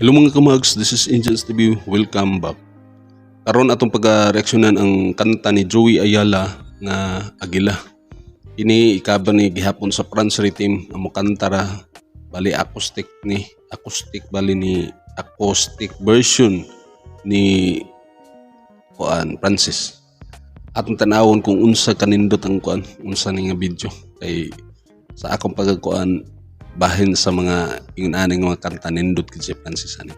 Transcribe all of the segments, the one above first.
Hello mga kamags, this is Angels TV. Welcome back. Karon atong pag-reaksyonan ang kanta ni Joey Ayala nga Agila. Ini i-cover ni gihapon sa France Rhythm ang kantara bali acoustic version ni Francis. Atong tanawon kung unsa kanindot ang unsa ni nga video kay sa akong pagkuan bahin sa mga ingon-aning mga kanta nindot kid si Francis ani.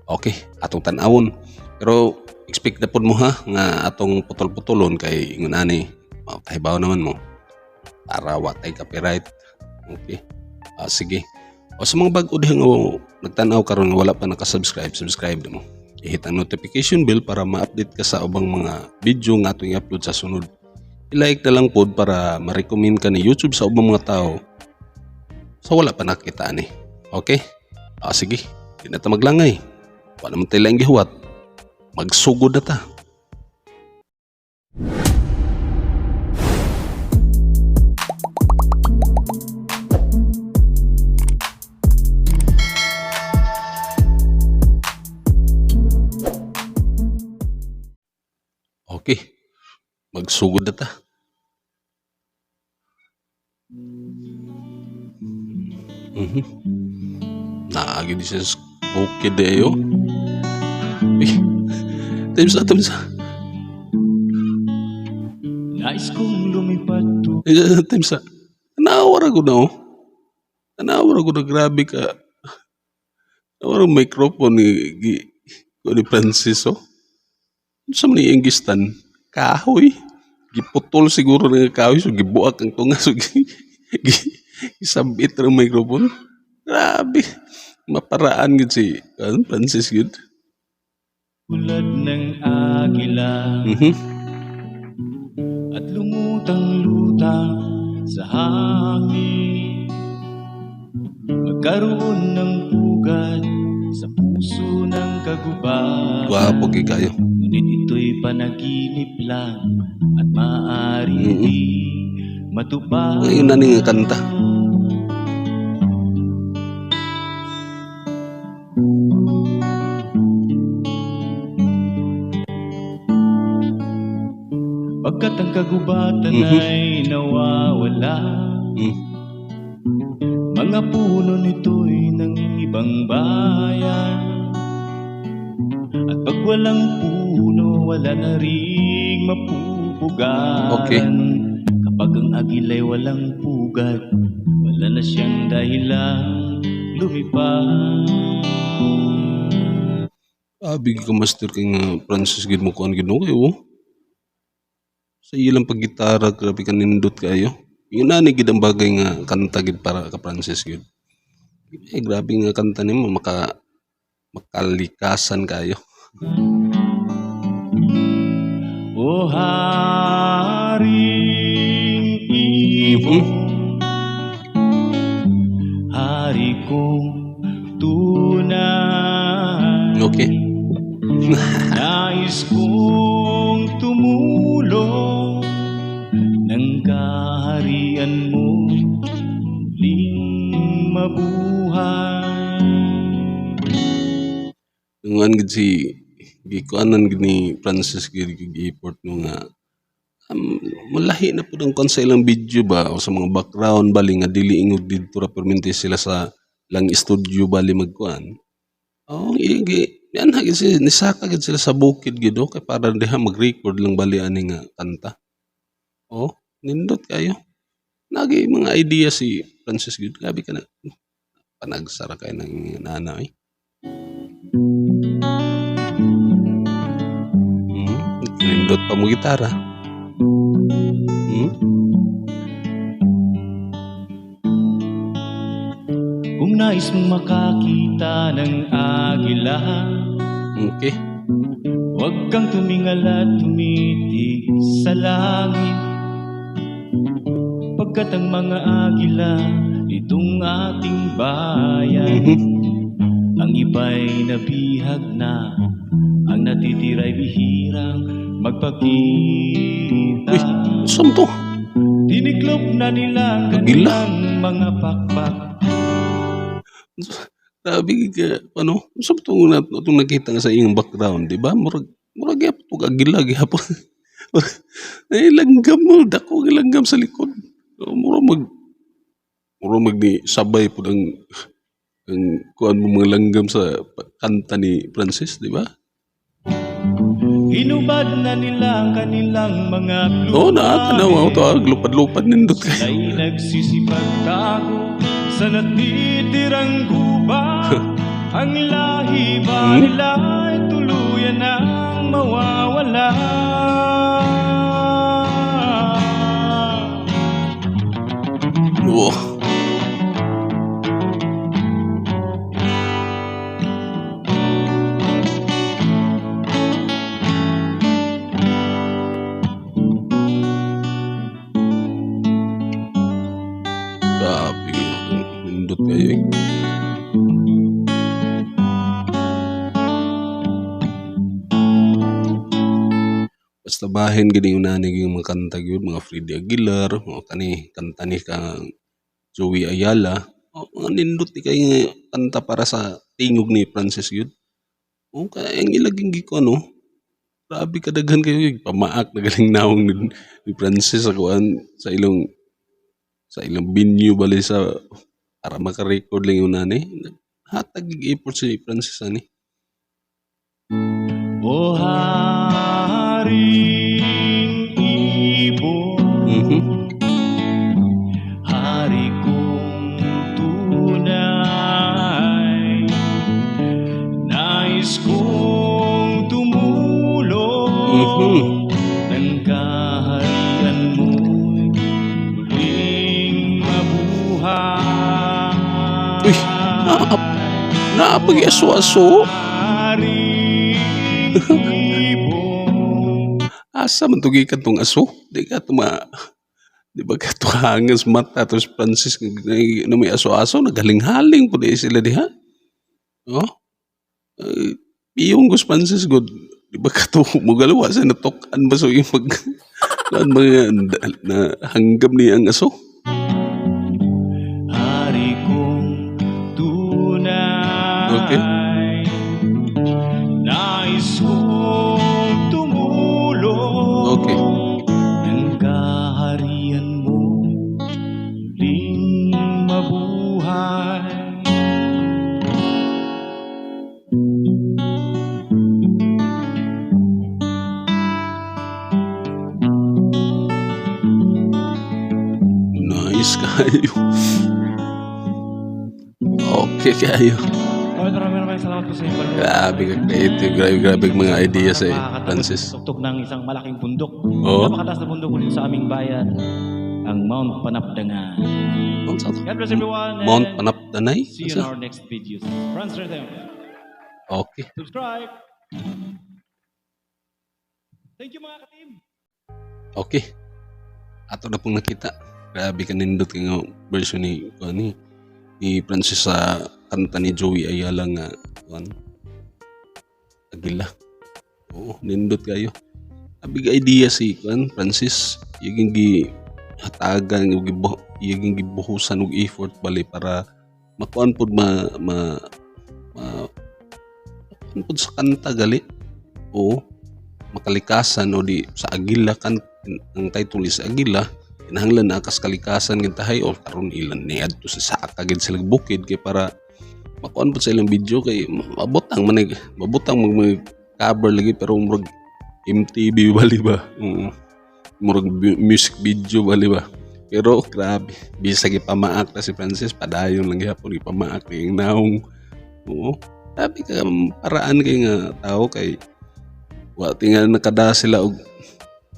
Okay, atong tan-awon. Pero expect na pod mo ha nga atong putol-putulon kay ingon-ani kahibaw naman mo para watay copyright. Okay. Sige. O sa mga bag-o diha nga nagtan-aw karon nga wala pa naka-subscribe, subscribe mo. I-hit ang notification bell para ma-update ka sa ubang mga video nga atong i-upload sa sunod. I-like na lang pod para ma-recommend ka ni YouTube sa ubang mga tao. So wala pa nakita ni. Okay? Sige. Di na ta maglangay. Wala naman tayo lang gihuwat. Magsugod na ta. Okay. Magsugod na ta. Naagi di siya bukid ayo. Times. Nais kong lumipat to. Times. Nawara ko na Nawara ko na grabe ka. Nawara microphone ni Francis Sa mga inggistan kahoy. Giputol siguro ng kahoy so gibuak ang tunga so isabit ng microphone. Grabe. Maparaan gid si Francis gid. Tulad ng agila at lumutang-lutang sa hangin, magkaroon ng pugad sa puso ng kagubatan. Gwapo kay kayo. Ngunit ito'y panaginip lang at maaaring di matupad. Ngayon na nga kanta. Pagkat ang kagubatan ay nawawala, mga puno nito'y ng ibang bayan. At pag walang puno, wala na ring mapupugaran. Okay. Kapag ang agila'y walang pugad, wala na siyang dahilang lumipad. Bigi ka master kay nga Francis gid mo kuan gid kayo. Sa ilang paggitara grabe ka nindot kayo. Yun na ni gid ang bagay nga kanta gid para ka Francis gid. Grabe nga kanta nimo makalikasan kayo. O Haring Ibon, Hari kong tunay. Okay. Nais kong tumulong ng kaharian mo muling mabuhay. Ngungan gid si gikuanan gid ni Francis gid gi-effort no nga malahi na pud ang kon sa ilang video ba o sa mga background bali nga dili ingog didto ra permente sila sa lang studio bali magkuan. Yan hagid nisaka gid sila sa bukid gid kay para diha mag-record lang bali ani nga kanta. Nindot kayo. Nagi mga idea si Francis gid. Gabi ka na panagsara kay ng nanay. Nindot pa mo gitara. Kung nais mong makakita ng agila, Okay. huwag kang tumingal at tumitig sa langit, pagkat ang mga agila nitong ating bayan, ang iba'y nabihag na, ang natitira'y bihirang magpakita. Saan to? Tiniklop na nila Agila? kanilang mga pakpak. Grabe ka ano, unsa ba 'tong atong nakita nga sa iyang background, di ba? Murag gyapon 'tong agila gyapon. Ay langgam mo, dako nga langgam sa likod. Oh, mura mag ni sabay pud ang kuan mo mga langgam sa kanta ni Francis, di ba? Hinubad na nila ang kanilang mga Oo, nakatanaw ako to, plumage. lupad-lupad nindot kayo. Sila'y nagsisipagtago sa natitirang gubat. Ang lahi ba nila ay tuluyan ang mawawala. Oo. Grabe nindot kayo eh. Basta bahin gini unanig yung mga kanta gyud, mga Freddy Aguilar, mga kanta ni kang Joey Ayala. Mga nindot ni kay nga kanta para sa tingog ni Francis gyud. O kaya ang ilaging giko ano, grabe kadaghan kayo pamaak na galing naong ni Francis sa kuan sa ilang venue bali sa para maka-record lang yung nani. Hatag gig effort si Francis ani. O Haring Ibon, Hari kong tunay, nais kong tumulong ng kaharian mo'y muling mabuhay. Uy, naapag aso-aso. Ibon, Asa man tugi ka tong aso? Di ka di ba ka tuhangas mata tapos Francis na may aso-aso nagaling-haling po di sila diha. Oh, iyong Gus Francis good. Di ba ka to mugalawa sa natukan ba so yung mga na hanggam niya ang aso? hari kong tunay, Okay. nais kong tumulong Okay. ng kaharian mo muling mabuhay. Nice kayo. Okay kayo. Maraming salamat po sa inyo. Grabe ka creative. Grabe mga ideas eh, Francis. Tuktok ng isang malaking bundok. Oo. Napakataas na bundok ulit sa aming bayan, ang Mount Panapdangan. God bless everyone. Mount and Panapdanay? see you in our next videos. Franz Rhythm. Okay. Subscribe. Thank you mga ka-team. Okay. Ato na pong nakita. Grabe ka nindot yung version ni Francis sa kanta ni Joey Ayala nga Agila. Oo, nindot kayo. Abig idea si Francis. Yung hatagan, yung gibuhusan og effort bali para makuan pod makuan pod sa kanta gali. Oo. Makalikasan o di sa Agila kan ang title is Agila. Kinahanglan na akas kalikasan gintahay o karon ilan ni adto sa saka gid sila bukid kay para makuan po sa ilang video kay mabutang mag cover lagi pero murag MTV bali ba murag music video bali ba pero grabe bisag ipamaak na si Francis padayon lang gyapon ipamaak ni naong oo grabe ka paraan kay nga tao kay wa tingal nakada sila og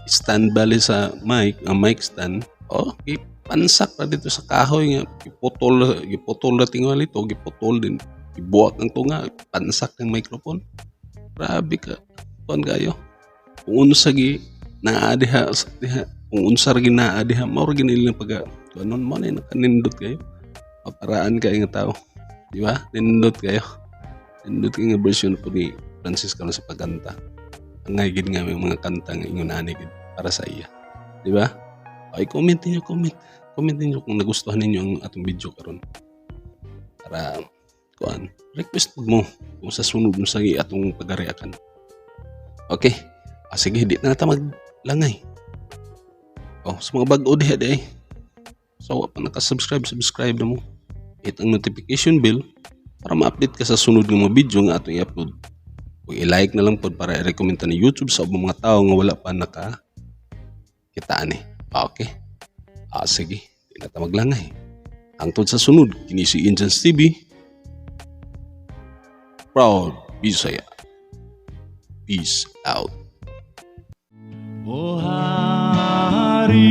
stand bali sa mic stand pansak na dito sa kahoy nga giputol na tingali to giputol din ibuak ang tunga pansak ng microphone grabe ka kuan kayo kung unsa gi naadiha kung unsa gi naadiha mao ra ginilang pag kunon mo na nakanindot kayo maparaan kayo nga tao di ba nindot kayo nindot nga version po ni Francis karon sa pagkanta angay gid nga may mga kanta nga ingon ani gid para sa iya di ba ay comment niyo kung nagustuhan ninyo ang atong video karon para kuan request mo kung sa sunod mo sa atong pagariakan. Okay? Sige, di na nata maglangay. Sa mga bag-o diha di eh. So, pa nakasubscribe, subscribe na mo. Hit ang notification bell para ma-update ka sa sunod ng mga video nga atong i-upload. Kung i-like na lang po para i-recommend ta ni YouTube sa mga tao nga wala pa kitaan eh. Okay? Sige, di na ta maglangay. Hangtod sa sunod, kini si Indians TV. Proud Bisaya. Peace out. O Hari